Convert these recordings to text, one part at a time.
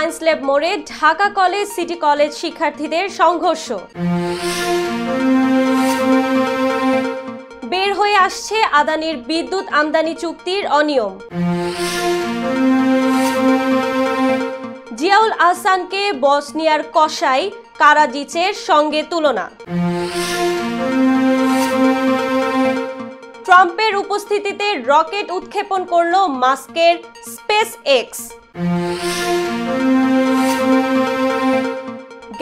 Science lab মোড়ে Dhaka college city college শিক্ষার্থীদের সংঘর্ষ। বের হয়ে আসছে আদানির বিদ্যুৎ আমদানি চুক্তির অনিয়ম। জিয়াউল আহসানকে বসনিয়ার কসাই কারাজিচের সঙ্গে তুলনা। ট্রাম্পের উপস্থিতিতে রকেট উৎক্ষেপণ করল মাস্কের স্পেস এক্স।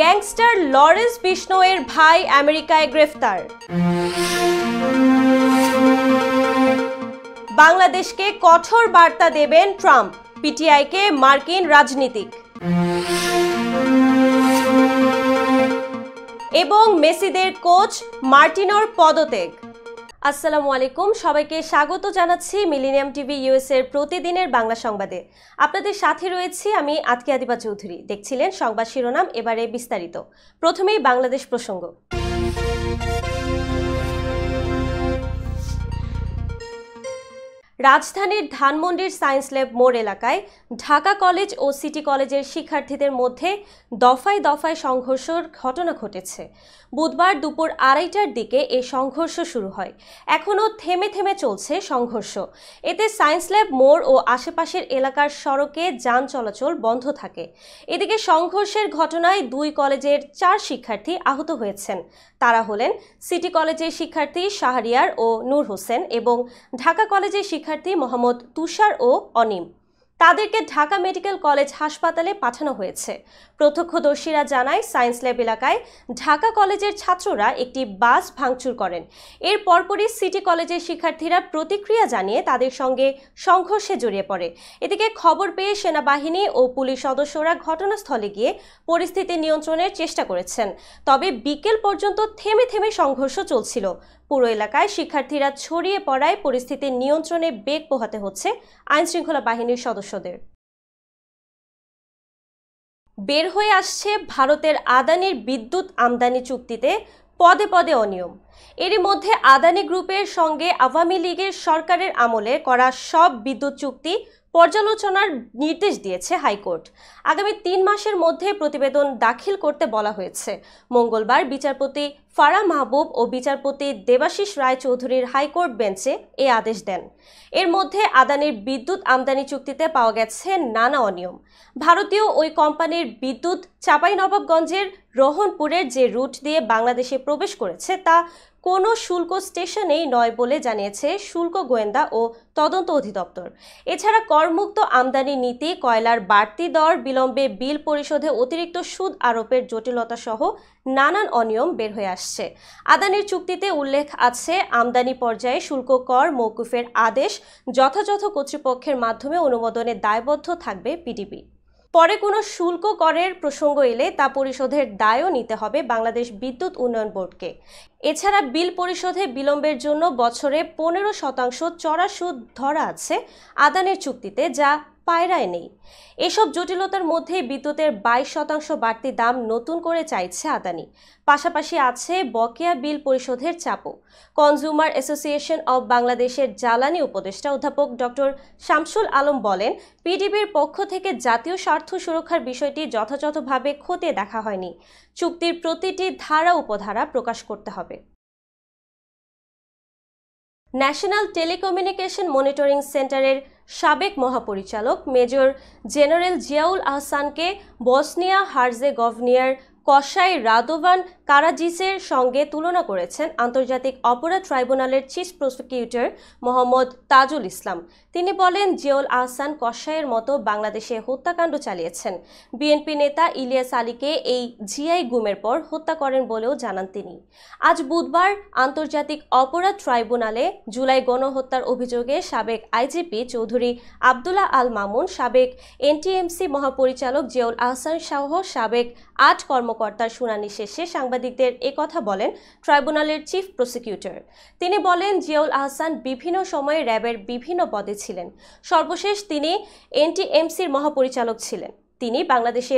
গ্যাংস্টার লরেন্স বিষ্ণোয়ের ভাই আমেরিকায় গ্রেফতার। বাংলাদেশকে কঠোর বার্তা দেবেন ট্রাম্প, পিটিআইকে মার্কিন রাজনীতিক। এবং মেসিদের কোচ মার্টিনোর পদত্যাগ। আসসালামু আলাইকুম, সবাইকে স্বাগত জানাচ্ছি মিলেনিয়াম টিভি ইউএস এর প্রতিদিনের বাংলা সংবাদে। আপনাদের সাথে রয়েছি আমি আতকিয়া দিবা চৌধুরী। দেখছিলেন সংবাদ শিরোনাম, এবারে বিস্তারিত। প্রথমেই বাংলাদেশ প্রসঙ্গ। রাজধানীর ধানমন্ডির সায়েন্স ল্যাব মোড় এলাকায় ঢাকা কলেজ ও সিটি কলেজের শিক্ষার্থীদের মধ্যে দফায় দফায় সংঘর্ষের ঘটনা ঘটেছে। বুধবার দুপুর 2:30টার দিকে এই সংঘর্ষ শুরু হয়। এখনও থেমে থেমে চলছে সংঘর্ষ। এতে সায়েন্স ল্যাব মোড় ও আশেপাশের এলাকার সড়কে যান চলাচল বন্ধ থাকে। এদিকে সংঘর্ষের ঘটনায় 2 কলেজের 4 শিক্ষার্থী আহত হয়েছেন। তারা হলেন সিটি কলেজের শিক্ষার্থী শাহরিয়ার ও নূর হোসেন এবং ঢাকা কলেজের শিক্ষার্থী মোহাম্মদ তুষার ও অনিম। তাদেরকে ঢাকা মেডিকেল কলেজ হাসপাতালে পাঠানো হয়েছে। প্রত্যক্ষদর্শীরা জানায়, সায়েন্স ল্যাব এলাকায় ঢাকা কলেজের ছাত্ররা একটি বাস ভাঙচুর করেন। এর পরপরই সিটি কলেজের শিক্ষার্থীরা প্রতিক্রিয়া জানিয়ে তাদের সঙ্গে সংঘর্ষে জড়িয়ে পড়ে। এদিকে খবর পেয়ে সেনাবাহিনী ও পুলিশ সদস্যরা ঘটনাস্থলে গিয়ে পরিস্থিতি নিয়ন্ত্রণের চেষ্টা করেছেন। তবে বিকেল পর্যন্ত থেমে থেমে সংঘর্ষ চলছিল। পুরো এলাকায় শিক্ষার্থীরা ছড়িয়ে পড়ায় পরিস্থিতি নিয়ন্ত্রণে বেগ পোহাতে হচ্ছে আইনশৃঙ্খলা বাহিনীর সদস্যদের। বের হয়ে আসছে ভারতের আদানির বিদ্যুৎ আমদানি চুক্তিতে পদে পদে অনিয়ম। এরই মধ্যে আদানি গ্রুপের সঙ্গে আওয়ামী লীগের সরকারের আমলে করা সব বিদ্যুৎ চুক্তি পর্যালোচনার নির্দেশ দিয়েছে হাইকোর্ট। আগামী 3 মাসের মধ্যে প্রতিবেদন দাখিল করতে বলা হয়েছে। মঙ্গলবার বিচারপতি ফারাহ মাহবুব ও বিচারপতি দেবাশিস রায় চৌধুরীর হাইকোর্ট বেঞ্চে এই আদেশ দেন। এর মধ্যে আদানির বিদ্যুৎ আমদানি চুক্তিতে পাওয়া গেছে নানা অনিয়ম। ভারতীয় ওই কোম্পানির বিদ্যুৎ চাঁপাইনবাবগঞ্জের রোহনপুরের যে রুট দিয়ে বাংলাদেশে প্রবেশ করেছে তা কোনো শুল্ক স্টেশনেই নয় বলে জানিয়েছে শুল্ক গোয়েন্দা ও তদন্ত অধিদপ্তর। এছাড়া করমুক্ত আমদানি নীতি, কয়লার বাড়তি দর, বিলম্বে বিল পরিশোধে অতিরিক্ত সুদ আরোপের জটিলতা সহ নানান অনিয়ম বের হয়ে আসছে। আদানির চুক্তিতে উল্লেখ আছে, আমদানি পর্যায়ে শুল্ক কর মওকুফের আদেশ যথাযথ কর্তৃপক্ষের মাধ্যমে অনুমোদনে দায়বদ্ধ থাকবে পিডিবি। পরে কোনো শুল্ক করের প্রসঙ্গ এলে তা পরিশোধের দায়ও নিতে হবে বাংলাদেশ বিদ্যুৎ উন্নয়ন বোর্ডকে। এছাড়া বিল পরিশোধে বিলম্বের জন্য বছরে 15% চড়া সুদ ধরা আছে আদানির চুক্তিতে, যা পায়রায় নেই। এসব জটিলতার মধ্যে বিদ্যুতের 22% বাড়তি দাম নতুন করে চাইছে আদানি। পাশাপাশি আছে বকেয়া বিল পরিশোধের চাপও। কনজিউমার অ্যাসোসিয়েশন অব বাংলাদেশের জ্বালানি উপদেষ্টা অধ্যাপক ডক্টর শামসুল আলম বলেন, পিডিবির পক্ষ থেকে জাতীয় স্বার্থ সুরক্ষার বিষয়টি যথাযথভাবে খতিয়ে দেখা হয়নি। চুক্তির প্রতিটি ধারা উপধারা প্রকাশ করতে হবে। ন্যাশনাল টেলিকমিউনিকেশন মনিটরিং সেন্টারের সাবেক মহাপরিচালক মেজর জেনারেল জিয়াউল আহসানকে বসনিয়া হার্জেগোভিনার কসাই রাদোভান কারাজিচের সঙ্গে তুলনা করেছেন আন্তর্জাতিক অপরাধ ট্রাইব্যুনালের চিফ প্রসিকিউটর মোহাম্মদ তাজুল ইসলাম। তিনি বলেন, জিয়াউল আহসান কসাইয়ের মতো বাংলাদেশে হত্যাকাণ্ড চালিয়েছেন। বিএনপি নেতা ইলিয়াস আলীকে এই জিআই গুমের পর হত্যা করেন বলেও জানান তিনি। আজ বুধবার আন্তর্জাতিক অপরাধ ট্রাইব্যুনালে জুলাই গণহত্যার অভিযোগে সাবেক আইজিপি চৌধুরী আবদুল্লাহ আল মামুন, সাবেক এনটিএমসি মহাপরিচালক জিয়াউল আহসান সহ সাবেক 8 কর্মকর্তার শুনানি শেষে সাংবাদিকদের একথা বলেন ট্রাইব্যুনালের চিফ প্রসিকিউটর। তিনি বলেন, জিয়াউল আহসান বিভিন্ন সময়ে র্যাবের বিভিন্ন পদে ছিলেন। সর্বশেষ তিনি এনটিএমসির মহাপরিচালক ছিলেন। তিনি বাংলাদেশে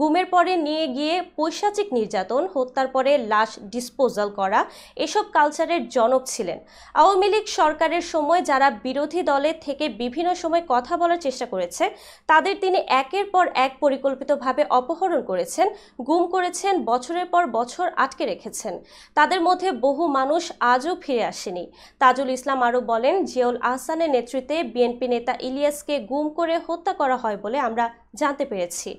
গুমের পরে নিয়ে গিয়ে পৈশাচিক নির্যাতন, হত্যার পরে লাশ ডিসপোজাল করা এসব কালচারের জনক ছিলেন। আওয়ামী লীগ সরকারের সময় যারা বিরোধী দলের থেকে বিভিন্ন সময় কথা বলার চেষ্টা করেছে তাদের তিনি একের পর এক পরিকল্পিতভাবে অপহরণ করেছেন, গুম করেছেন, বছরের পর বছর আটকে রেখেছেন। তাদের মধ্যে বহু মানুষ আজও ফিরে আসেনি। তাজুল ইসলাম আরও বলেন, জিয়াউল আহসানের নেতৃত্বে বিএনপি নেতা ইলিয়াসকে গুম করে হত্যা করা হয় বলে আমরা জানতে পেরেছি।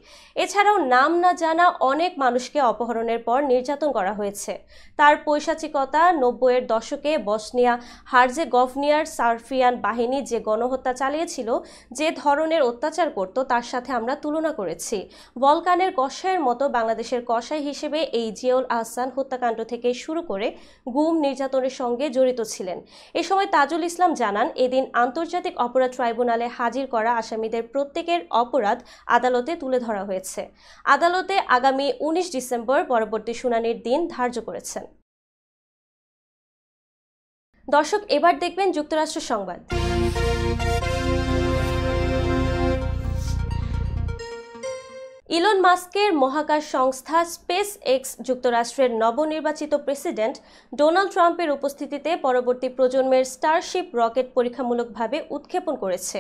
এছাড়াও নাম না জানা অনেক মানুষকে অপহরণের পর নির্যাতন করা হয়েছে। তার পৈশাচিকতা 90-এর দশকে বসনিয়া হার্জেগোভিনার সার্বিয়ান বাহিনী যে গণহত্যা চালিয়েছিল, যে ধরনের অত্যাচার করত তার সাথে আমরা তুলনা করেছি। বলকানের কসাইয়ের মতো বাংলাদেশের কসাই হিসেবে এই জিয়াউল আহসান হত্যাকাণ্ড থেকে শুরু করে গুম নির্যাতনের সঙ্গে জড়িত ছিলেন। এ সময় তাজুল ইসলাম জানান, এদিন আন্তর্জাতিক অপরাধ ট্রাইব্যুনালে হাজির করা আসামিদের প্রত্যেকের অপরাধ আদালতে তুলে ধরা হয়েছে। আদালতে আগামী 19 ডিসেম্বর পরবর্তী শুনানির দিন ধার্য করেছেন। দর্শক, এবার দেখবেন যুক্তরাষ্ট্র সংবাদ। ইলন মাস্কের মহাকাশ সংস্থা স্পেস এক্স যুক্তরাষ্ট্রের নবনির্বাচিত প্রেসিডেন্ট ডোনাল্ড ট্রাম্পের উপস্থিতিতে পরবর্তী প্রজন্মের স্টারশিপ রকেট পরীক্ষামূলকভাবে উৎক্ষেপণ করেছে।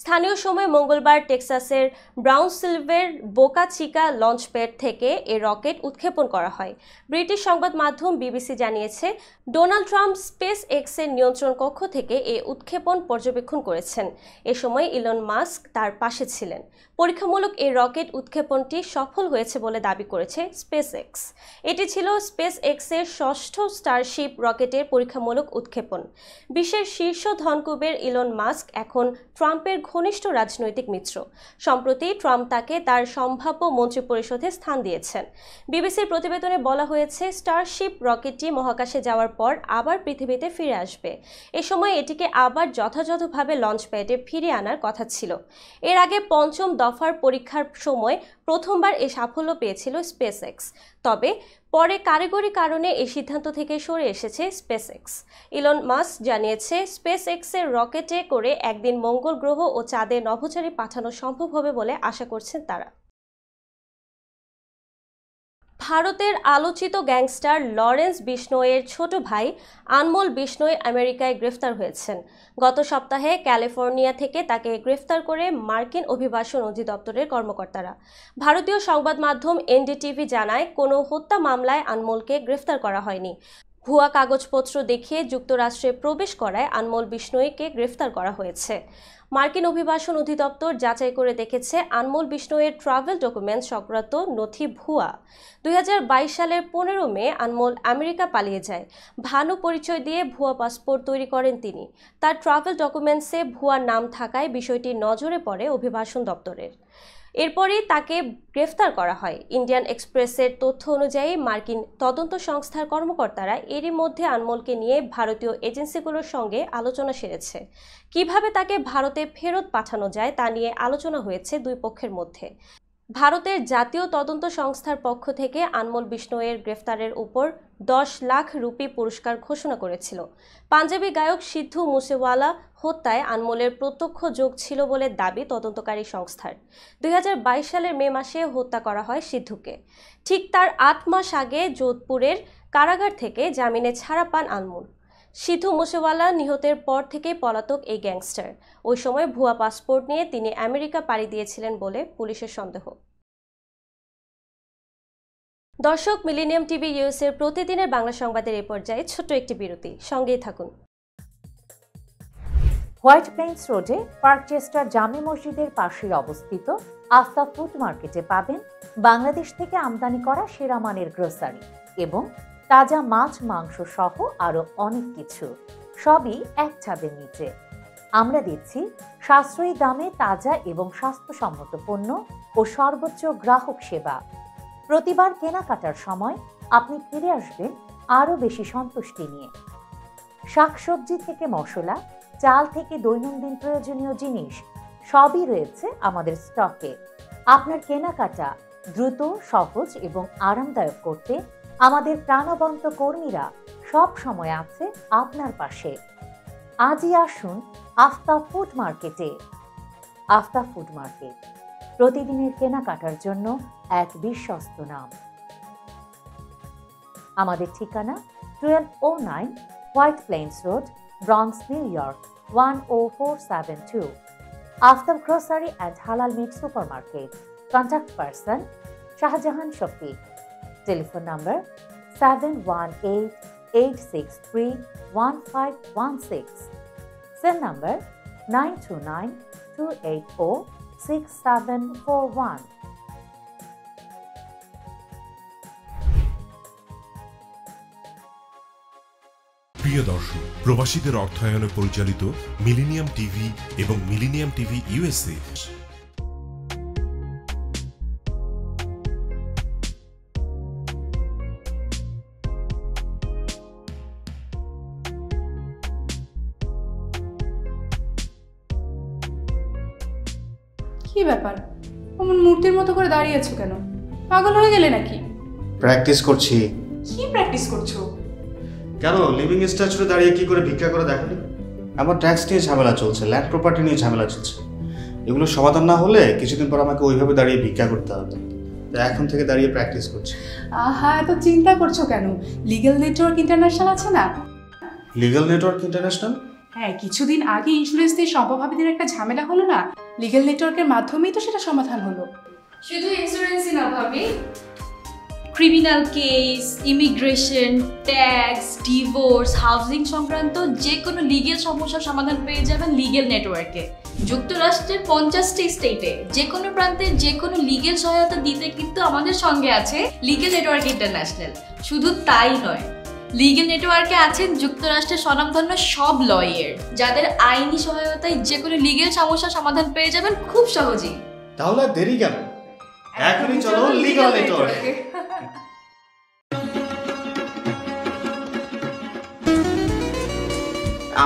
স্থানীয় সময় মঙ্গলবার টেক্সাসের ব্রাউনসভিলের বোকা চিকা লঞ্চপ্যাড থেকে এ রকেট উৎক্ষেপণ করা হয়। ব্রিটিশ সংবাদ মাধ্যম বিবিসি জানিয়েছে, ডোনাল্ড ট্রাম্প স্পেস এক্সের নিয়ন্ত্রণ কক্ষ থেকে এ উৎক্ষেপণ পর্যবেক্ষণ করেছেন। এ সময় ইলন মাস্ক তার পাশে ছিলেন। পরীক্ষামূলক এই রকেট উৎক্ষেপণটি সফল হয়েছে বলে দাবি করেছে স্পেস এক্স। এটি ছিল স্পেস এক্সের ষষ্ঠ স্টারশিপ রকেটের পরীক্ষামূলক উৎক্ষেপণ। বিশ্বের শীর্ষ ধনকুবের ইলন মাস্ক এখন ট্রাম্পের ঘনিষ্ঠ রাজনৈতিক মিত্র। সম্প্রতি ট্রাম্প তাকে তার সম্ভাব্য মন্ত্রিপরিষদে স্থান দিয়েছেন। বিবিসির প্রতিবেদনে বলা হয়েছে, স্টারশিপ রকেটটি মহাকাশে যাওয়ার পর আবার পৃথিবীতে ফিরে আসবে। এ সময় এটিকে আবার যথাযথভাবে লঞ্চপ্যাডে ফিরিয়ে আনার কথা ছিল। এর আগে পঞ্চম দফার পরীক্ষার সময় প্রথমবার এ সাফল্য পেয়েছিল স্পেস এক্স। তবে পরে কারিগরি কারণে এই সিদ্ধান্ত থেকে সরে এসেছে স্পেস এক্স। ইলন মাস্ক জানিয়েছে, স্পেস এক্সের রকেটে করে একদিন মঙ্গল গ্রহ ও চাঁদে নভোচারী পাঠানো সম্ভব হবে বলে আশা করছেন তারা। ভারতের আলোচিত গ্যাংস্টার লরেন্স বিশনোয়ের ছোট ভাই আনমোল বিশনোয় আমেরিকায় গ্রেফতার হয়েছেন। গত সপ্তাহে ক্যালিফোর্নিয়া থেকে তাকে গ্রেফতার করে মার্কিন অভিবাসন অধিদপ্তরের কর্মকর্তারা। ভারতীয় সংবাদ মাধ্যম এনডিটিভি জানায়, কোনো হত্যা মামলায় আনমোলকে গ্রেফতার করা হয়নি। ভুয়া কাগজপত্র দেখিয়ে যুক্তরাষ্ট্রে প্রবেশ করায় আনমোল বিশনোয়কে গ্রেফতার করা হয়েছে। মার্কিন অভিবাসন অধিদপ্তর যাচাই করে দেখেছে, আনমোল বিশনোয়ের ট্রাভেল ডকুমেন্ট সংক্রান্ত নথি ভুয়া। 2022 সালের 15 মে আনমোল আমেরিকা পালিয়ে যায়। ভানু পরিচয় দিয়ে ভুয়া পাসপোর্ট তৈরি করেন তিনি। তার ট্রাভেল ডকুমেন্টসে ভুয়া নাম থাকায় বিষয়টি নজরে পড়ে অভিবাসন দপ্তরের। এরপরই তাকে গ্রেফতার করা হয়। ইন্ডিয়ান এক্সপ্রেসের তথ্য অনুযায়ী মার্কিন তদন্ত সংস্থার কর্মকর্তারা এরই মধ্যে আনমোলকে নিয়ে ভারতীয় এজেন্সিগুলোর সঙ্গে আলোচনা সেরেছে। কিভাবে তাকে ভারতে ফেরত পাঠানো যায় তা নিয়ে আলোচনা হয়েছে দুই পক্ষের মধ্যে। ভারতের জাতীয় তদন্ত সংস্থার পক্ষ থেকে আনমোল বিশনোয়ের গ্রেফতারের উপর 10 লাখ রুপি পুরস্কার ঘোষণা করেছিল। পাঞ্জাবি গায়ক সিদ্ধু মুসেওয়ালা হত্যায় আনমোলের প্রত্যক্ষ যোগ ছিল বলে দাবি তদন্তকারী সংস্থার। 2022 সালের মে মাসে হত্যা করা হয় সিদ্ধুকে। ঠিক তার 8 মাস আগে যোধপুরের কারাগার থেকে জামিনে ছাড়া পান আনমোল। সিদ্ধু মুসেওয়ালা নিহতের পর থেকেই পলাতক এই গ্যাংস্টার। ওই সময় ভুয়া পাসপোর্ট নিয়ে তিনি আমেরিকা পাড়ি দিয়েছিলেন বলে পুলিশের সন্দেহ। দর্শক, মিলেনিয়াম টিভি ইউএস এর প্রতিদিনের বাংলা সংবাদের এই পর্যায়ে ছোট্ট একটি বিরতি, সঙ্গেই থাকুন। হোয়াইট প্লেন্স রোডে পার্কচেস্টার জামে মসজিদের পাশে অবস্থিত আফতাব ফুড মার্কেটে পাবেন বাংলাদেশ থেকে আমদানি করা সেরা মানের গ্রোসারি এবং তাজা মাছ মাংস সহ আরো অনেক কিছু, সবই এক ছাদের নিচে। আমরা দিচ্ছি সাশ্রয়ী দামে তাজা এবং স্বাস্থ্যসম্মত পণ্য ও সর্বোচ্চ গ্রাহক সেবা। প্রতিবার কেনাকাটার সময় আপনি ফিরে আসবেন আরো বেশি সন্তুষ্টি নিয়ে। শাকসবজি থেকে মশলা, চাল থেকে দৈনন্দিন প্রয়োজনীয় জিনিস সবই রয়েছে আমাদের স্টকে। আপনার কেনাকাটা দ্রুত, সহজ এবং আরামদায়ক করতে আমাদের প্রাণবন্ত কর্মীরা সব সময় আছে আপনার পাশে। আজই আসুন আফতাব ফুড মার্কেটে। আফতাব ফুড মার্কেট, প্রতিদিনের কেনাকাটার জন্য এক বিশ্বস্ত নাম। আমাদের ঠিকানা 1209 White Plains Road, Bronx, New York 10472। Aftab grocery and halal meat supermarket. Contact person Shahjahan Shafiq. Telephone number 7188631516। Cell number 9292806741। প্রিয় দর্শক, প্রবাসীদের অর্থায়নে পরিচালিত মিলেনিয়াম টিভি এবং মিলেনিয়াম টিভি ইউএসএ কি ব্যাপার, অমন মূর্তির মতো করে দাঁড়িয়ে আছো কেন? পাগল হয়ে গেলে নাকি? প্র্যাকটিস করছি। কি প্র্যাকটিস করছো? কেন লিভিং স্ট্যাচুতে দাঁড়িয়ে কি করে ভিক্ষা করে দেখনি? আমার ট্যাক্স নিয়ে ঝামেলা চলছে, ল্যান্ড প্রপার্টি নিয়ে ঝামেলা চলছে। এগুলো সমাধান না হলে কিছুদিন পর আমাকে ওইভাবে দাঁড়িয়ে ভিক্ষা করতে হবে। তো এখন থেকে দাঁড়িয়ে প্র্যাকটিস করছি। আহা, এত চিন্তা করছো কেন? লিগ্যাল নেটওয়ার্ক ইন্টারন্যাশনাল আছে না? Legal network international? হ্যাঁ, কিছুদিন আগে ইন্স্যুরেন্স দিয়ে সম্পভাবীদের একটা ঝামেলা হলো না, লিগ্যাল নেটওয়ার্কের মাধ্যমেই তো সেটা সমাধান হলো। শুধু ইন্স্যুরেন্সই না ভাবি, criminal case, immigration, tax, divorce, housing সংক্রান্ত যে কোনো লিগ্যাল সমস্যার সমাধান পেয়ে যাবেন লিগ্যাল নেটওয়ার্কে। যুক্তরাষ্ট্রের 50টি স্টেটে যে কোনো প্রান্তে যে কোনো লিগ্যাল সহায়তা দিতে কিন্তু আমাদের সঙ্গে আছে লিগ্যাল নেটওয়ার্ক ইন্টারন্যাশনাল। শুধু তাই নয়, লিগ্যাল নেটওয়ার্কে আছেন যুক্তরাষ্ট্রের স্বনামধন্য সব লয়ার, যাদের আইনি সহায়তায় যে কোনো লিগ্যাল সমস্যার সমাধান পেয়ে যাবেন খুব সহজেই। তাহলে আর দেরি কেন? এখনই চলো লিগ্যাল নেটওয়ার্কে।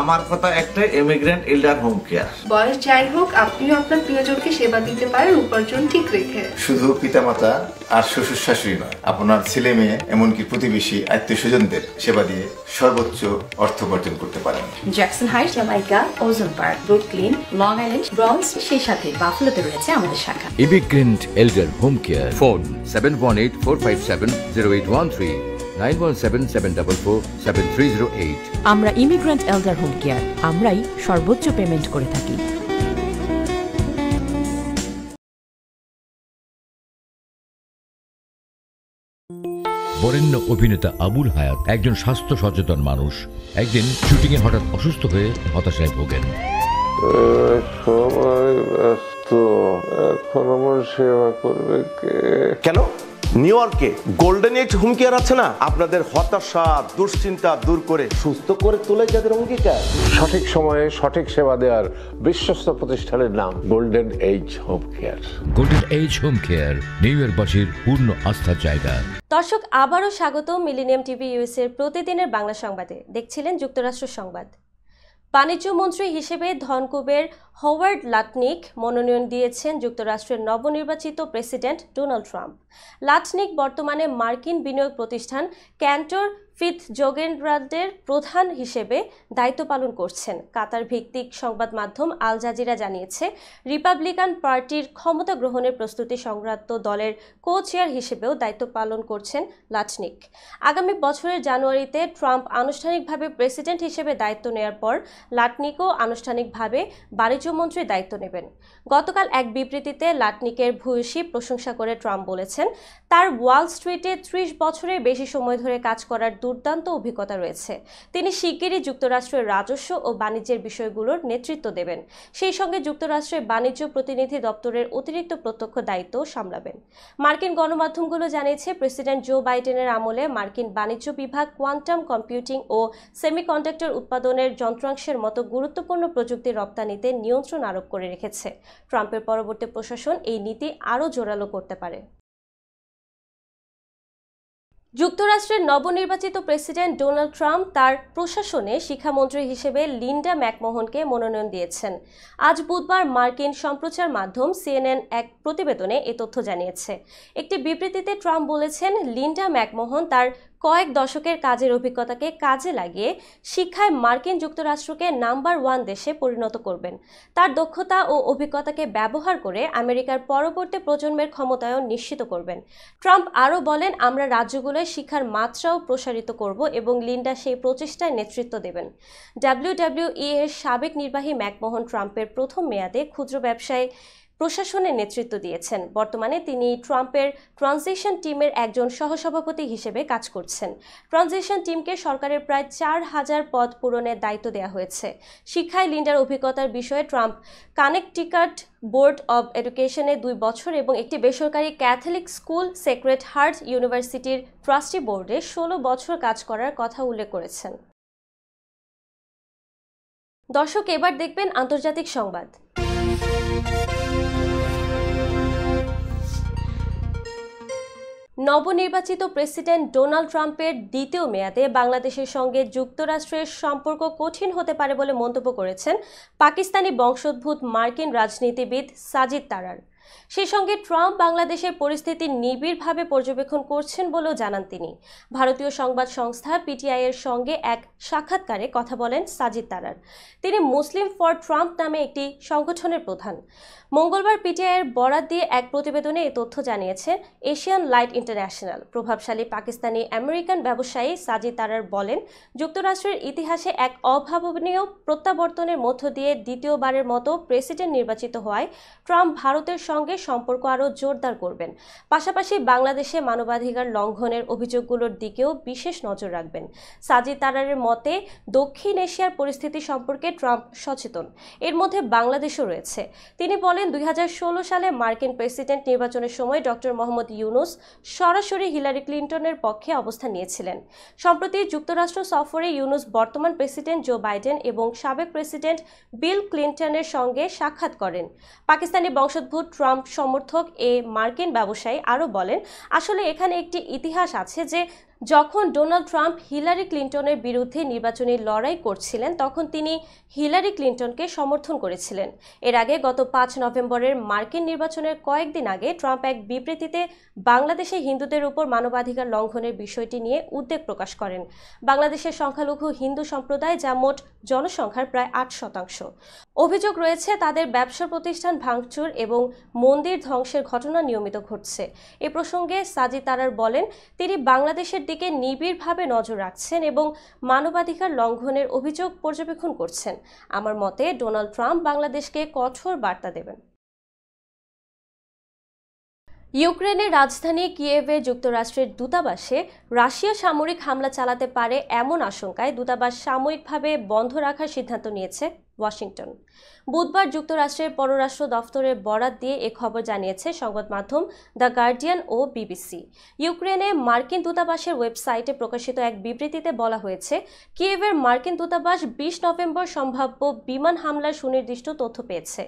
আমার কথা একটাই, ইমিগ্রেন্ট এল্ডার হোম কেয়ার। বয়স যাই হোক, আপনিও আপনার প্রিয়জনকে সেবা দিতে পারেন উপার্জন ঠিক রেখে। শুধু পিতামাতা আর শ্বশুর শাশুড়ি নয়, আপনার ছেলে মেয়ে এমনকি প্রতিবেশী আত্মীয় স্বজনদের সেবা দিয়ে সর্বোচ্চ অর্থ উপার্জন করতে পারেন। জ্যাকসন হাইটস, জামাইকা, ওজন park, Brooklyn, long island, Bronx, সেই সাথে বাফলোতে রয়েছে আমাদের শাখা। Immigrant এল্ডার home care. ফোন 7184570813, 9177447308। আমরা ইমিগ্রেন্ট এল্ডার হোম কেয়ার, আমরাই সর্বোচ্চ পেমেন্ট করে থাকি। বরেণ্য অভিনেতা আবুল হায়াত একজন স্বাস্থ্য সচেতন মানুষ। একদিন শুটিং এ হঠাৎ অসুস্থ হয়ে হতাশায় ভোগেন। সবাই ব্যস্ত, এখন আমার সেবা করবে কে? কেন? নিউ ইয়র্কে গোল্ডেন এজ হোম কেয়ার আছে না, আপনাদের হতাশা দুশ্চিন্তা দূর করে সুস্থ করে তোলে যাদের অঙ্গীকার। সঠিক সময়ে সঠিক সেবা দেওয়ার বিশ্বস্ত প্রতিষ্ঠানের নাম golden age home care. Golden age home care New ইয়র্কবাসীর পূর্ণ আস্থার জায়গা। দর্শক, আবারও স্বাগত মিলেনিয়াম টিভি ইউএসএ এর প্রতিদিনের বাংলা সংবাদে। দেখছিলেন যুক্তরাষ্ট্র সংবাদ। বাণিজ্য মন্ত্রী হিসেবে ধনকুবের হোয়ার্ড লাটনিক মনোনয়ন দিয়েছেন যুক্তরাষ্ট্রের নবনির্বাচিত প্রেসিডেন্ট ডোনাল্ড ট্রাম্প। লাটনিক বর্তমানে মার্কিন বিনিয়োগ প্রতিষ্ঠান ক্যান্টর ফিটজগেরাল্ডের প্রধান হিসেবে দায়িত্ব পালন করছেন। কাতার ভিত্তিক সংবাদ মাধ্যম আল জাজিরা জানিয়েছে, রিপাবলিকান পার্টির ক্ষমতা গ্রহণের প্রস্তুতি সংক্রান্ত দলের কো চেয়ার হিসেবেও দায়িত্ব পালন করছেন লাটনিক। আগামী বছরের জানুয়ারিতে ট্রাম্প আনুষ্ঠানিকভাবে প্রেসিডেন্ট হিসেবে দায়িত্ব নেওয়ার পর লাটনিকও আনুষ্ঠানিকভাবে বাণিজ্যমন্ত্রীর দায়িত্ব নেবেন। গতকাল এক বিবৃতিতে লাটনিকের ভূয়সী প্রশংসা করে ট্রাম্প বলেছেন, তার ওয়াল স্ট্রিটে 30 বছরের বেশি সময় ধরে কাজ করার দুর্দান্ত অভিজ্ঞতা রয়েছে। তিনি শিগগিরই যুক্তরাষ্ট্রের রাজস্ব ও বাণিজ্যের বিষয়গুলোর নেতৃত্ব দেবেন। সেই সঙ্গে যুক্তরাষ্ট্রের বাণিজ্য প্রতিনিধি দপ্তরের অতিরিক্ত প্রত্যক্ষ দায়িত্ব সামলাবেন। মার্কিন গণমাধ্যমগুলো জানিয়েছে, প্রেসিডেন্ট জো বাইডেনের আমলে মার্কিন বাণিজ্য বিভাগ কোয়ান্টাম কম্পিউটিং ও সেমিকন্ডাক্টর উৎপাদনের যন্ত্রাংশের মতো গুরুত্বপূর্ণ প্রযুক্তি রপ্তানিতে নিয়ন্ত্রণ আরোপ করে রেখেছে। ট্রাম্পের পরবর্তী প্রশাসন এই নীতি আরও জোরালো করতে পারে। যুক্তরাষ্ট্রের নবনির্বাচিত প্রেসিডেন্ট ডোনাল্ড ট্রাম্প তার প্রশাসনে শিক্ষামন্ত্রী হিসেবে লিন্ডা ম্যাকমোহনকে মনোনয়ন দিয়েছেন। আজ বুধবার মার্কিন সম্প্রচার মাধ্যম CNN এক প্রতিবেদনে এ তথ্য জানিয়েছে। একটি বিবৃতিতে ট্রাম্প বলেছেন, লিন্ডা ম্যাকমোহন তার কয়েক দশকের কাজের অভিজ্ঞতাকে কাজে লাগিয়ে শিক্ষায় মার্কিন যুক্তরাষ্ট্রকে নাম্বার 1 দেশে পরিণত করবেন। তার দক্ষতা ও অভিজ্ঞতাকে ব্যবহার করে আমেরিকার পরবর্তী প্রজন্মের ক্ষমতায়ন নিশ্চিত করবেন। ট্রাম্প আরও বলেন, আমরা রাজ্যগুলোয় শিক্ষার মাত্রাও প্রসারিত করব এবং লিন্ডা সেই প্রচেষ্টায় নেতৃত্ব দেবেন। WWE এর সাবেক নির্বাহী ম্যাকমোহন ট্রাম্পের প্রথম মেয়াদে ক্ষুদ্র ব্যবসায় প্রশাসনের নেতৃত্ব দিয়েছেন। বর্তমানে তিনি ট্রাম্পের ট্রানজিশন টিমের একজন সহসভাপতি হিসেবে কাজ করছেন। ট্রানজিশন টিমকে সরকারের প্রায় 4000 পদ পূরণের দায়িত্ব দেওয়া হয়েছে। শিক্ষায় লিন্ডার অভিজ্ঞতার বিষয়ে ট্রাম্প কানেকটিকাট বোর্ড অব এডুকেশনে 2 বছর এবং একটি বেসরকারি ক্যাথলিক স্কুল সেক্রেড হার্ট ইউনিভার্সিটির ট্রাস্টি বোর্ডে 16 বছর কাজ করার কথা উল্লেখ করেছেন। দর্শক, এবার দেখবেন আন্তর্জাতিক সংবাদ। নবনির্বাচিত প্রেসিডেন্ট ডোনাল্ড ট্রাম্পের দ্বিতীয় মেয়াদে বাংলাদেশের সঙ্গে যুক্তরাষ্ট্রের সম্পর্ক কঠিন হতে পারে বলে মন্তব্য করেছেন পাকিস্তানি বংশোদ্ভূত মার্কিন রাজনীতিবিদ সাজিদ তারার। সেই সঙ্গে ট্রাম্প বাংলাদেশের পরিস্থিতি নিবিড়ভাবে পর্যবেক্ষণ করছেন বলেও জানান তিনি। ভারতীয় সংবাদ সংস্থা PTI এর সঙ্গে এক সাক্ষাৎকারে কথা বলেন সাজিদ তারার। তিনি মুসলিম ফর ট্রাম্প নামে একটি সংগঠনের প্রধান। মঙ্গলবার PTI এর বরাত দিয়ে এক প্রতিবেদনে এই তথ্য জানিয়েছে এশিয়ান লাইট ইন্টারন্যাশনাল। প্রভাবশালী পাকিস্তানি আমেরিকান ব্যবসায়ী সাজিদ তারার বলেন, যুক্তরাষ্ট্রের ইতিহাসে এক অভাবনীয় প্রত্যাবর্তনের মধ্য দিয়ে দ্বিতীয়বারের মতো প্রেসিডেন্ট নির্বাচিত হওয়ায় ট্রাম্প ভারতের সঙ্গে সম্পর্ক আরও জোরদার করবেন। পাশাপাশি বাংলাদেশে মানবাধিকার লঙ্ঘনের অভিযোগগুলোর দিকেও বিশেষ নজর রাখবেন। সাজিদ তারারের মতে, দক্ষিণ এশিয়ার পরিস্থিতি সম্পর্কে ট্রাম্প সচেতন। এর মধ্যে বাংলাদেশও রয়েছে। তিনি বলেন, 2016 সালে মার্কিন প্রেসিডেন্ট নির্বাচনের সময় ডক্টর মোহাম্মদ ইউনুস সরাসরি হিলারি ক্লিন্টনের পক্ষে অবস্থান নিয়েছিলেন। সম্প্রতি যুক্তরাষ্ট্র সফরে ইউনুস বর্তমান প্রেসিডেন্ট জো বাইডেন এবং সাবেক প্রেসিডেন্ট বিল ক্লিন্টনের সঙ্গে সাক্ষাৎ করেন। পাকিস্তানি বংশোদ্ভূত ট্রাম্প সমর্থক এ মার্কিন ব্যবসায়ী আরও বলেন, আসলে এখানে একটি ইতিহাস আছে যে যখন ডোনাল্ড ট্রাম্প হিলারি ক্লিন্টনের বিরুদ্ধে নির্বাচনী লড়াই করছিলেন তখন তিনি হিলারি ক্লিন্টনকে সমর্থন করেছিলেন। এর আগে গত 5 নভেম্বরের মার্কিন নির্বাচনের কয়েকদিন আগে ট্রাম্প এক বিবৃতিতে বাংলাদেশে হিন্দুদের উপর মানবাধিকার লঙ্ঘনের বিষয়টি নিয়ে উদ্বেগ প্রকাশ করেন। বাংলাদেশের সংখ্যালঘু হিন্দু সম্প্রদায়, যা মোট জনসংখ্যার প্রায় 8%। অভিযোগ রয়েছে তাদের ব্যবসা প্রতিষ্ঠান ভাঙচুর এবং মন্দির ধ্বংসের ঘটনা নিয়মিত ঘটছে। এ প্রসঙ্গে সাজিদ তারার বলেন, তিনি বাংলাদেশের দিকে নিবিড়ভাবে নজর রাখছেন এবং মানবাধিকার লঙ্ঘনের অভিযোগ পর্যবেক্ষণ করছেন। আমার মতে ডোনাল্ড ট্রাম্প বাংলাদেশকে কঠোর বার্তা দেবেন। ইউক্রেনের রাজধানী কিয়েভে যুক্তরাষ্ট্রের দূতাবাসে রাশিয়া সামরিক হামলা চালাতে পারে এমন আশঙ্কায় দূতাবাস সাময়িকভাবে বন্ধ রাখার সিদ্ধান্ত নিয়েছে ওয়াশিংটন। বুধবার যুক্তরাষ্ট্রের পররাষ্ট্র দফতরের বরাত দিয়ে এ খবর জানিয়েছে সংবাদ মাধ্যম দ্য গার্ডিয়ান ও BBC। ইউক্রেনে মার্কিন দূতাবাসের ওয়েবসাইটে প্রকাশিত এক বিবৃতিতে বলা হয়েছে, কিয়েভের মার্কিন দূতাবাস 20 নভেম্বর সম্ভাব্য বিমান হামলার সুনির্দিষ্ট তথ্য পেয়েছে।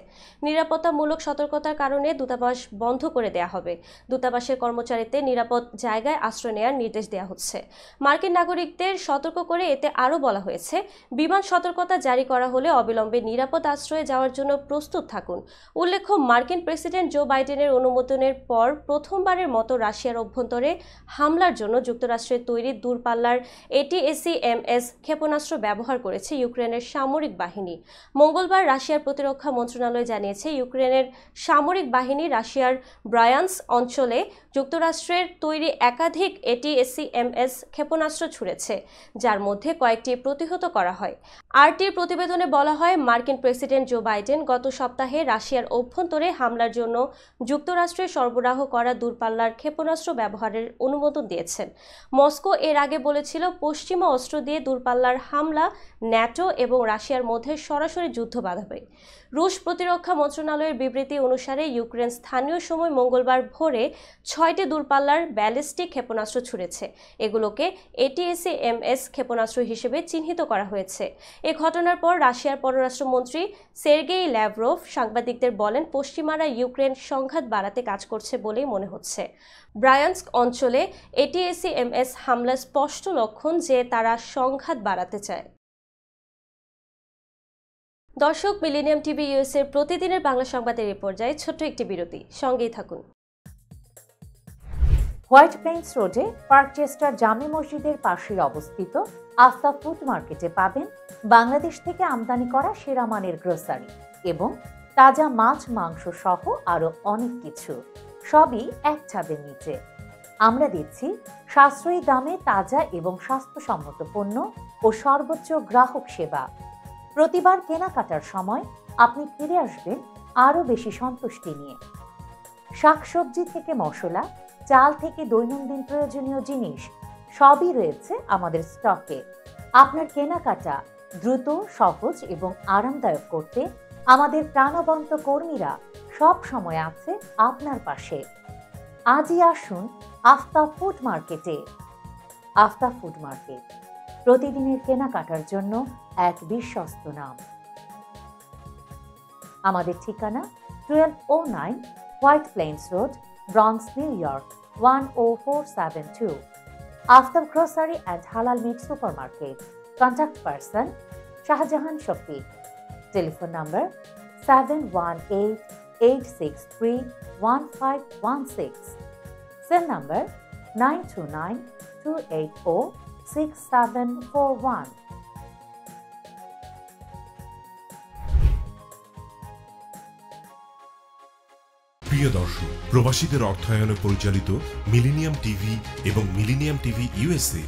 নিরাপত্তামূলক সতর্কতার কারণে দূতাবাস বন্ধ করে দেয়া হবে। দূতাবাসের কর্মচারীদের নিরাপদ জায়গায় আশ্রয় নেওয়ার নির্দেশ দেওয়া হচ্ছে। মার্কিন নাগরিকদের সতর্ক করে এতে আরও বলা হয়েছে, বিমান সতর্কতা জারি করা হলে অবিলম্বে নিরাপদ আশ্রয়ে যাওয়ার জন্য প্রস্তুত থাকুন। উল্লেখ্য, মার্কিন প্রেসিডেন্ট জো বাইডেনের অনুমোদনের পর প্রথমবারের মতো রাশিয়ার অভ্যন্তরে হামলার জন্য যুক্তরাষ্ট্রের তৈরি দূরপাল্লার ATACMS ক্ষেপণাস্ত্র ব্যবহার করেছে ইউক্রেনের সামরিক বাহিনী। মঙ্গলবার রাশিয়ার প্রতিরক্ষা মন্ত্রণালয় জানিয়েছে, ইউক্রেনের সামরিক বাহিনী রাশিয়ার ব্রায়ান্স অঞ্চলে যুক্তরাষ্ট্রের তৈরি একাধিক ATACMS ক্ষেপণাস্ত্র ছুড়েছে, যার মধ্যে কয়েকটি প্রতিহত করা হয়। RTর প্রতিবেদনে বলা হয়, মার্কিন প্রেসিডেন্ট জো বাইডেন গত সপ্তাহে রাশিয়ার অভ্যন্তরে হামলার জন্য যুক্তরাষ্ট্রের সরবরাহ করা দূরপাল্লার ক্ষেপণাস্ত্র ব্যবহারের অনুমোদন দিয়েছেন। মস্কো এর আগে বলেছিল, পশ্চিমা অস্ত্র দিয়ে দূরপাল্লার হামলা ন্যাটো এবং রাশিয়ার মধ্যে সরাসরি যুদ্ধ বাঁধাবে। রুশ প্রতিরক্ষা মন্ত্রণালয়ের বিবৃতি অনুসারে ইউক্রেন স্থানীয় সময় মঙ্গলবার ভোরে 6টি দূরপাল্লার ব্যালিস্টিক ক্ষেপণাস্ত্র ছুড়েছে। এগুলোকে ATACMS ক্ষেপণাস্ত্র হিসেবে চিহ্নিত করা হয়েছে। এ ঘটনার পর রাশিয়ার পররাষ্ট্রমন্ত্রী সের্গেই ল্যাভরভ সাংবাদিকদের বলেন, পশ্চিমারা ইউক্রেন সংঘাত বাড়াতে কাজ করছে বলেই মনে হচ্ছে। ব্রায়ানস্ক অঞ্চলে ATACMS হামলার স্পষ্ট লক্ষণ যে তারা সংঘাত বাড়াতে চায়। দর্শক, মিলেনিয়াম টিভি ইউএস এর প্রতিদিনের বাংলা সংবাদের এ পর্যায়ে ছোট্ট একটি বিরতি, সঙ্গেই থাকুন। হোয়াইট প্লেন্স রোডে পার্কচেস্টার জামে মসজিদের পাশে অবস্থিত আফতাব ফুড মার্কেটে পাবেন বাংলাদেশ থেকে আমদানি করা সেরা মানের গ্রোসারি এবং তাজা মাছ মাংস সহ আরো অনেক কিছু, সবই এক ছাদের নিচে। আমরা দিচ্ছি সাশ্রয়ী দামে তাজা এবং স্বাস্থ্যসম্মত পণ্য ও সর্বোচ্চ গ্রাহক সেবা। প্রতিবার কেনাকাটার সময় আপনি ফিরে আসবেন আরো বেশি সন্তুষ্টি নিয়ে। শাকসবজি থেকে মশলা, চাল থেকে দৈনন্দিন প্রয়োজনীয় জিনিস সবই রয়েছে আমাদের স্টকে। আপনার কেনাকাটা দ্রুত, সহজ এবং আরামদায়ক করতে আমাদের প্রাণবন্ত কর্মীরা সব সময় আছে আপনার পাশে। আজই আসুন আফতাব ফুড মার্কেটে। আফতাব ফুড মার্কেট, প্রতিদিনের কেনাকাটার জন্য এক বিশ্বস্ত নাম। আমাদের ঠিকানা 1209 White Plains Road, Bronx, New York 10472। Aftab grocery and halal meat supermarket. Contact person Shahjahan Shafiq. Telephone number 7188631516। Cell number 9292806741। প্রিয় দর্শক, প্রবাসীদের অর্থায়নে পরিচালিত মিলেনিয়াম টিভি এবং মিলেনিয়াম টিভি ইউএসএ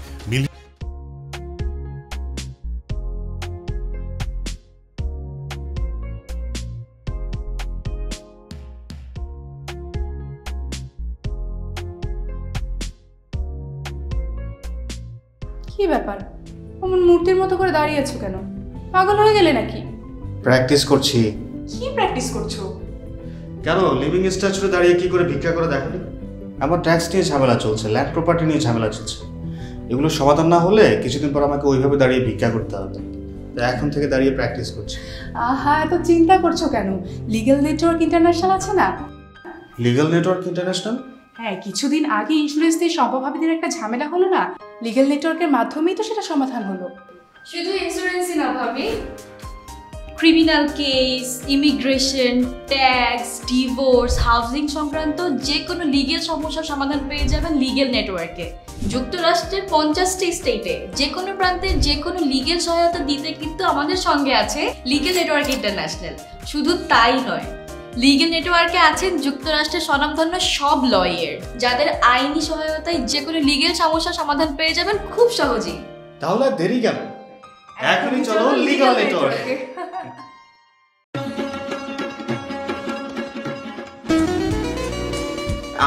কি ব্যাপার, অমন মূর্তির মতো করে দাঁড়িয়ে আছো কেন? পাগল হয়ে গেলে নাকি? প্র্যাকটিস করছি। কি প্র্যাকটিস করছো? কেন লিভিং স্ট্যাচুরে দাঁড়িয়ে কি করে ভিক্ষা করে দেখনি? আমার ট্যাক্স নিয়ে ঝামেলা চলছে, ল্যান্ড প্রপার্টি নিয়ে ঝামেলা চলছে। এগুলো সমাধান না হলে কিছুদিন পর আমাকে ওইভাবে দাঁড়িয়ে ভিক্ষা করতে হবে। তাই এখন থেকে দাঁড়িয়ে প্র্যাকটিস করছি। আহা, এত চিন্তা করছো কেন? লিগ্যাল নেটওয়ার্ক ইন্টারন্যাশনাল আছে না? Legal network international? হ্যাঁ, কিছুদিন আগে ইন্স্যুরেন্স দিয়ে সম্পভাবীদের একটা ঝামেলা হলো না, লিগ্যাল নেটওয়ার্কের মাধ্যমেই তো সেটা সমাধান হলো। শুধু ইন্স্যুরেন্সই না ভাবি, criminal case, immigration, tax, divorce, housing সংক্রান্ত যে কোনো লিগেল সমস্যার সমাধান পেয়ে যাবেন লিগেল নেটওয়ার্কে। যুক্তরাষ্ট্রের 50টি স্টেটে যে কোনো প্রান্তে যে কোনো লিগেল সহায়তা দিতে কিন্তু আমাদের সঙ্গে আছে লিগেল নেটওয়ার্ক ইন্টারন্যাশনাল। শুধু তাই নয়, লিগেল নেটওয়ার্কে আছেন যুক্তরাষ্ট্রের স্বনামধন্য সব লয়ার, যাদের আইনি সহায়তায় যে কোনো লিগেল সমস্যার সমাধান পেয়ে যাবেন খুব সহজেই। তাহলে দেরি কেন? এখনই চলো লিগ্যাল নেটওয়ার্কে।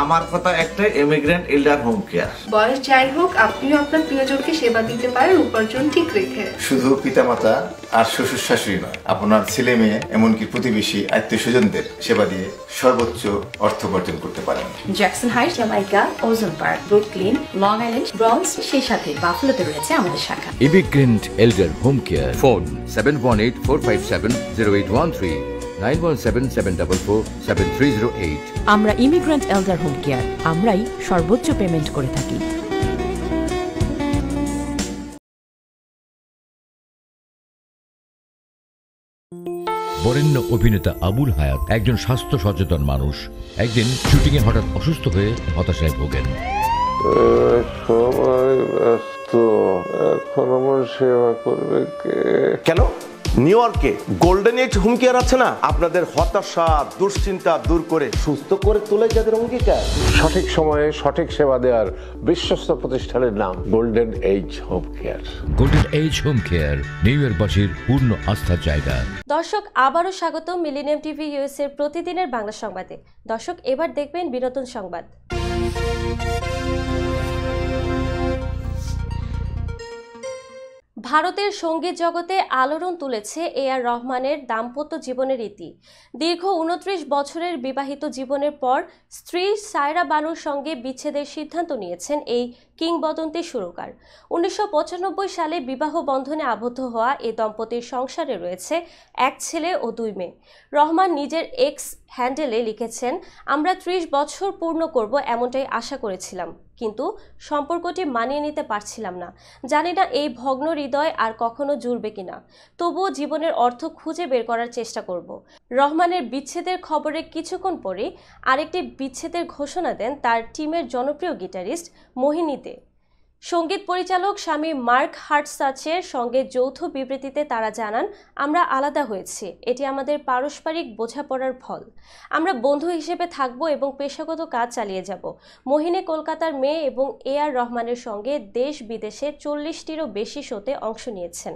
আমার কথা একটাই, ইমিগ্রেন্ট এল্ডার হোম কেয়ার। বয়স যাই হোক, আপনিও আপনার প্রিয়জনকে সেবা দিতে পারেন উপার্জন ঠিক রেখে। শুধু পিতামাতা আর শ্বশুর শাশুড়ি নয়, আপনার ছেলে মেয়ে এমনকি প্রতিবেশী আত্মীয় স্বজনদের সেবা দিয়ে সর্বোচ্চ অর্থ উপার্জন করতে পারেন। জ্যাকসন হাইট, জামাইকা, ওজন park, Brooklyn, long island, Bronx, সেই সাথে বাফলোতে রয়েছে আমাদের শাখা। Immigrant এল্ডার home care. ফোন 7184570813, 9177447308। আমরা ইমিগ্রেন্ট এল্ডার হোম কেয়ার, আমরাই সর্বোচ্চ পেমেন্ট করে থাকি। বরেণ্য অভিনেতা আবুল হায়াত একজন স্বাস্থ্য সচেতন মানুষ। একদিন শুটিংয়ে হঠাৎ অসুস্থ হয়ে হতাশায় ভোগেন। সবাই ব্যস্ত, এখন আমার সেবা করবে কে? কেন? নিউ ইয়র্কে গোল্ডেন এইজ হোম কেয়ার আছে না, আপনাদের হতাশা দুশ্চিন্তা দূর করে সুস্থ করে তোলে যাদের অঙ্গীকার। সঠিক সময়ে সঠিক সেবা দেওয়ার বিশ্বস্ত প্রতিষ্ঠানের নাম golden age home care. Golden age home care New ইয়র্কবাসীর পূর্ণ আস্থার জায়গা। দর্শক, আবারও স্বাগত মিলেনিয়াম টিভি ইউএস এর প্রতিদিনের বাংলা সংবাদে। দর্শক, এবার দেখবেন বিনোদন সংবাদ। ভারতের সঙ্গীত জগতে আলোড়ন তুলেছে এ.আর রহমানের দাম্পত্য জীবনের ইতি। দীর্ঘ ২৯ বছরের বিবাহিত জীবনের পর স্ত্রী সায়রা বানুর সঙ্গে বিচ্ছেদের সিদ্ধান্ত নিয়েছেন এই কিংবদন্তি সুরকার। ১৯৯৫ সালে বিবাহ বন্ধনে আবদ্ধ হওয়া এ দম্পতির সংসারে রয়েছে এক ছেলে ও ২ মেয়ে। রহমান নিজের এক্স হ্যান্ডেলে লিখেছেন, আমরা ৩০ বছর পূর্ণ করব এমনটাই আশা করেছিলাম, কিন্তু সম্পর্কটি মানিয়ে নিতে পারছিলাম না। জানি না এই ভগ্ন হৃদয় আর কখনো জুড়বে কিনা, তবুও জীবনের অর্থ খুঁজে বের করার চেষ্টা করব। রহমানের বিচ্ছেদের খবরে কিছুক্ষণ পরে আরেকটি বিচ্ছেদের ঘোষণা দেন তার টিমের জনপ্রিয় গিটারিস্ট মোহিনী দে। সঙ্গীত পরিচালক স্বামী মার্ক হার্টসাচের সঙ্গে যৌথ বিবৃতিতে তারা জানান, আমরা আলাদা হয়েছি, এটি আমাদের পারস্পরিক বোঝাপড়ার ফল। আমরা বন্ধু হিসেবে থাকব এবং পেশাগত কাজ চালিয়ে যাব। মোহিনী কলকাতার মেয়ে এবং এ.আর রহমানের সঙ্গে দেশ বিদেশে ৪০টিরও বেশি শোতে অংশ নিয়েছেন।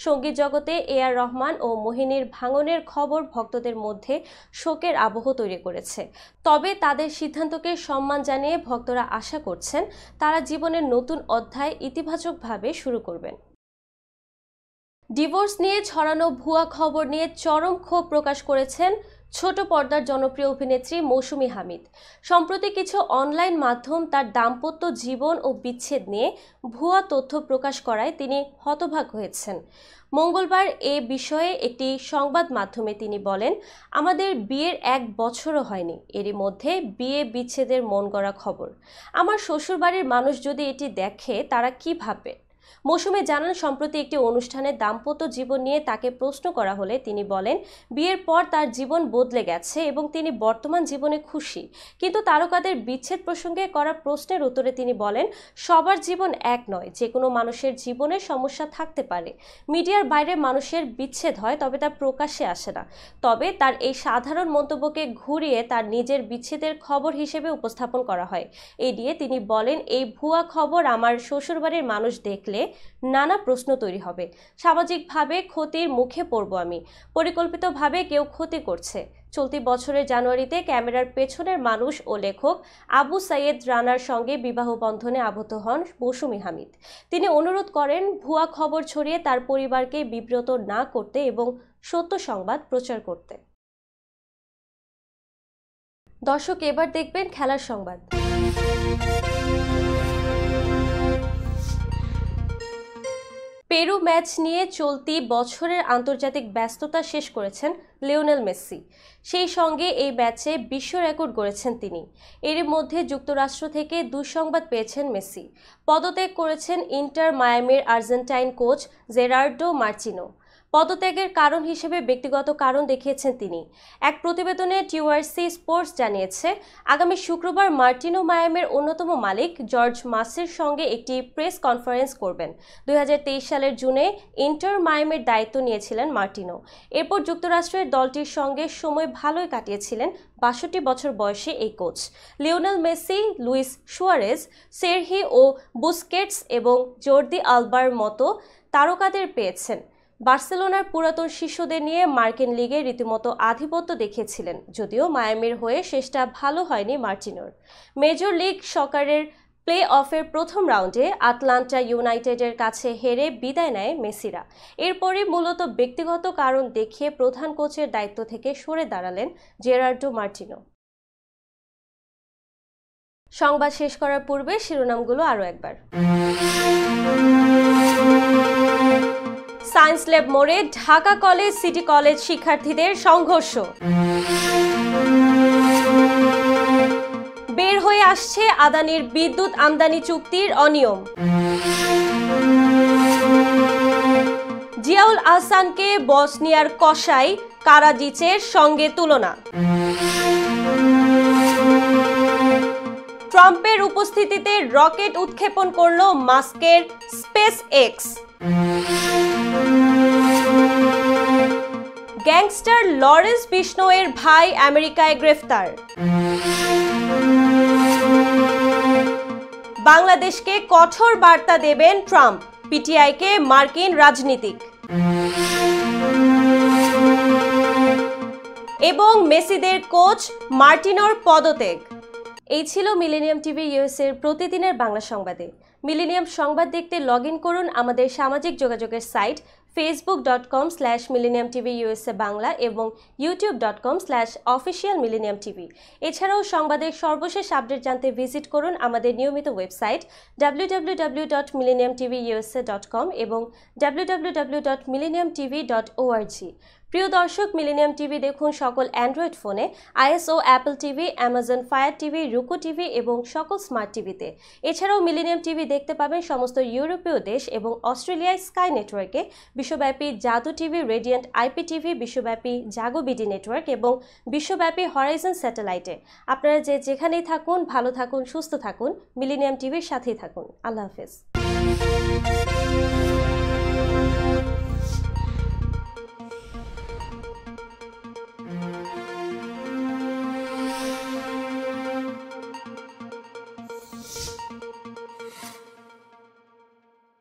সঙ্গীত জগতে এ.আর রহমান ও মোহিনীর ভাঙনের খবর ভক্তদের মধ্যে শোকের আবহ তৈরি করেছে। তবে তাদের সিদ্ধান্তকে সম্মান জানিয়ে ভক্তরা আশা করছেন তারা জীবনের নতুন অধ্যায় ইতিবাচকভাবে শুরু করবেন। ডিভোর্স নিয়ে ছড়ানো ভুয়া খবর নিয়ে চরম ক্ষোভ প্রকাশ করেছেন ছোট পর্দার জনপ্রিয় অভিনেত্রী মৌসুমী হামিদ। সম্প্রতি কিছু অনলাইন মাধ্যম তার দাম্পত্য জীবন ও বিচ্ছেদ নিয়ে ভুয়া তথ্য প্রকাশ করায় তিনি হতবাক হয়েছেন। মঙ্গলবার এ বিষয়ে একটি সংবাদ মাধ্যমে তিনি বলেন, আমাদের বিয়ের ১ বছরও হয়নি, এরই মধ্যে বিয়ে বিচ্ছেদের মন গড়া খবর। আমার শ্বশুরবাড়ির মানুষ যদি এটি দেখে তারা কি ভাববে? মৌসুমী জানান, সম্প্রতি একটি অনুষ্ঠানে দাম্পত্য জীবন নিয়ে তাকে প্রশ্ন করা হলে তিনি বলেন, বিয়ের পর তার জীবন বদলে গেছে এবং তিনি বর্তমান জীবনে খুশি। কিন্তু তারকাদের বিচ্ছেদ প্রসঙ্গে করা প্রশ্নের উত্তরে তিনি বলেন, সবার জীবন এক নয়, যে কোনো মানুষের জীবনে সমস্যা থাকতে পারে। মিডিয়ার বাইরে মানুষের বিচ্ছেদ হয়, তবে তা প্রকাশ্যে আসে না। তবে তার এই সাধারণ মন্তব্যকে ঘুরিয়ে তার নিজের বিচ্ছেদের খবর হিসেবে উপস্থাপন করা হয়। এই দিয়ে তিনি বলেন, এই ভুয়া খবর আমার শ্বশুরবাড়ির মানুষ দেখলে নানা প্রশ্ন তৈরি হবে। সামাজিকভাবে ক্ষতির মুখে পড়ব আমি। পরিকল্পিতভাবে কেউ ক্ষতি করছে। চলতি বছরের জানুয়ারিতে ক্যামেরার পেছনের মানুষ ও লেখক আবু সাইয়েদ রানার সঙ্গে বিবাহ বন্ধনে আবদ্ধ হন মৌসুমী হামিদ। তিনি অনুরোধ করেন ভুয়া খবর ছড়িয়ে তার পরিবারকে বিব্রত না করতে এবং সত্য সংবাদ প্রচার করতে। দর্শক, এবার দেখবেন খেলার সংবাদ। পেরু ম্যাচ নিয়ে চলতি বছরের আন্তর্জাতিক ব্যস্ততা শেষ করেছেন লিওনেল মেসি। সেই সঙ্গে এই ম্যাচে বিশ্ব রেকর্ড গড়েছেন তিনি। এর মধ্যে যুক্তরাষ্ট্র থেকে দুঃসংবাদ পেয়েছেন মেসি। পদত্যাগ করেছেন ইন্টার মায়ামির আর্জেন্টাইন কোচ জেরার্ডো মার্চিনো। পদত্যাগের কারণ হিসেবে ব্যক্তিগত কারণ দেখিয়েছেন তিনি। এক প্রতিবেদনে টিউআরসি স্পোর্টস জানিয়েছে, আগামী শুক্রবার মার্টিনো মায়ামির অন্যতম মালিক জর্জ মাসের সঙ্গে একটি প্রেস কনফারেন্স করবেন। ২০২৩ সালের জুনে ইন্টার মায়ামির দায়িত্ব নিয়েছিলেন মার্টিনো। এরপর যুক্তরাষ্ট্রের দলটির সঙ্গে সময় ভালোই কাটিয়েছিলেন ৬২ বছর বয়সী এই কোচ। Lionel Messi, Luis Suarez, Sergi ও বুস্কেটস এবং জর্দি আলবার মতো তারকাদের পেয়েছেন। বার্সেলোনার পুরাতন শিষ্যদের নিয়ে মার্কিন লিগে রীতিমতো আধিপত্য দেখিয়েছিলেন, যদিও মায়ামির হয়ে শেষটা ভালো হয়নি মার্টিনোর। মেজর লিগ সকারের প্লে অফের প্রথম রাউন্ডে আটলান্টা ইউনাইটেডের কাছে হেরে বিদায় নেয় মেসিরা। এরপরই মূলত ব্যক্তিগত কারণ দেখিয়ে প্রধান কোচের দায়িত্ব থেকে সরে দাঁড়ালেন জেরার্ডো মার্টিনো। সংবাদ শেষ করার পূর্বে শিরোনামগুলো আরও একবার। সায়েন্স ল্যাব মোড়ে ঢাকা কলেজ সিটি কলেজ শিক্ষার্থীদের সংঘর্ষ। বের হয়ে আসছে আদানির বিদ্যুৎ আমদানি চুক্তির অনিয়ম। জিয়াউল আহসানকে বসনিয়ার কসাই কারাজিচের সঙ্গে তুলনা। ট্রাম্পের উপস্থিতিতে রকেট উৎক্ষেপণ করল মাস্কের স্পেস এক্স। গ্যাংস্টার লরেন্স বিষ্ণোয়ের ভাই আমেরিকায় গ্রেফতার। বাংলাদেশকে কঠোর বার্তা দেবেন ট্রাম্প, পিটিআইকে মার্কিন রাজনীতিক। এবং মেসিদের কোচ মার্টিনোর পদত্যাগ। এই ছিল মিলেনিয়াম টিভি ইউএস এর প্রতিদিনের বাংলা সংবাদে। মিলেনিয়াম সংবাদ দেখতে লগ ইন করুন আমাদের সামাজিক যোগাযোগের সাইট facebook.com/millenniumtvusa বাংলা এবং youtube.com/officialmillenniumtv। এছাড়াও সংবাদের সর্বশেষ আপডেট জানতে ভিজিট করুন আমাদের নিয়মিত ওয়েবসাইট www.millenniumtvusa.com এবং www.millenniumtv.org। প্রিয় দর্শক, মিলেনিয়াম টিভি দেখুন সকল অ্যান্ড্রয়েড ফোনে, iOS ও Apple TV, Amazon Fire TV, Roku TV এবং সকল স্মার্ট টিভিতে। এছাড়াও মিলেনিয়াম টিভি দেখতে পাবেন সমস্ত ইউরোপীয় দেশ এবং অস্ট্রেলিয়ায় স্কাই নেটওয়ার্কে, বিশ্বব্যাপী জাদু টিভি, রেডিয়েন্ট আইপি টিভি, বিশ্বব্যাপী জাগো বিডি নেটওয়ার্ক এবং বিশ্বব্যাপী হরাইজন স্যাটেলাইটে। আপনারা যেখানেই থাকুন, ভালো থাকুন, সুস্থ থাকুন, মিলেনিয়াম টিভির সাথেই থাকুন। আল্লাহ হাফেজ।